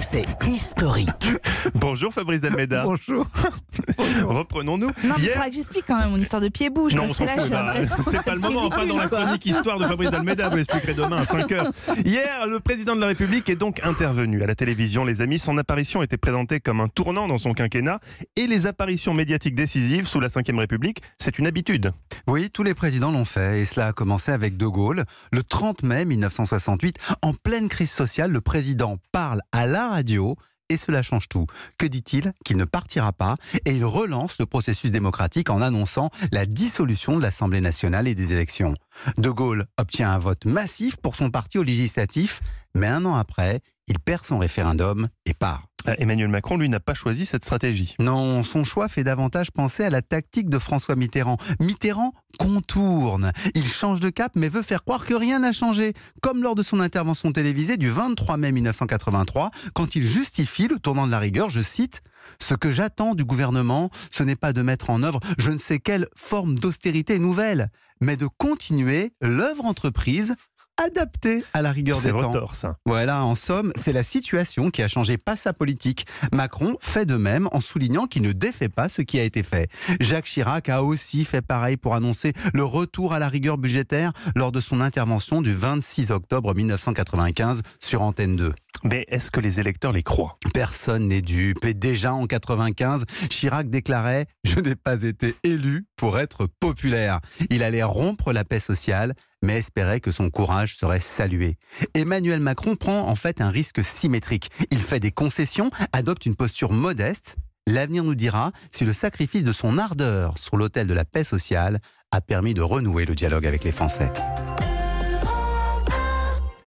c'est historique. Bonjour Fabrice Delmeda. Bonjour. Reprenons-nous. Non, mais il faudra que j'explique quand même mon histoire de pied-bouche. Non, on Parce que s'en là, fout, j'ai bah, l'impression c'est pas le moment, pas dans la chronique histoire de Fabrice Delmeda, vous l'expliquerez demain à 5h. Hier, le président de la République est donc intervenu à la télévision, les amis. Son apparition était présentée comme un tournant dans son quinquennat et les apparitions médiatiques décisives sous la Ve République, c'est une habitude. Oui, tous les présidents l'ont fait et cela a commencé avec De Gaulle. Le 30 mai 1968, en pleine crise sociale, le président parle à la radio. Et cela change tout. Que dit-il? Qu'il ne partira pas et il relance le processus démocratique en annonçant la dissolution de l'Assemblée nationale et des élections. De Gaulle obtient un vote massif pour son parti au législatif, mais un an après, il perd son référendum et part. Emmanuel Macron, lui, n'a pas choisi cette stratégie. Non, son choix fait davantage penser à la tactique de François Mitterrand. Mitterrand contourne. Il change de cap mais veut faire croire que rien n'a changé. Comme lors de son intervention télévisée du 23 mai 1983, quand il justifie le tournant de la rigueur, je cite « Ce que j'attends du gouvernement, ce n'est pas de mettre en œuvre je ne sais quelle forme d'austérité nouvelle, mais de continuer l'œuvre entreprise adapté à la rigueur des temps. C'est retors, ça. Voilà, en somme, c'est la situation qui a changé, pas sa politique. Macron fait de même en soulignant qu'il ne défait pas ce qui a été fait. Jacques Chirac a aussi fait pareil pour annoncer le retour à la rigueur budgétaire lors de son intervention du 26 octobre 1995 sur Antenne 2. Mais est-ce que les électeurs les croient? Personne n'est dupe. Et déjà en 95, Chirac déclarait « Je n'ai pas été élu pour être populaire ». Il allait rompre la paix sociale, mais espérait que son courage serait salué. Emmanuel Macron prend en fait un risque symétrique. Il fait des concessions, adopte une posture modeste. L'avenir nous dira si le sacrifice de son ardeur sur l'autel de la paix sociale a permis de renouer le dialogue avec les Français.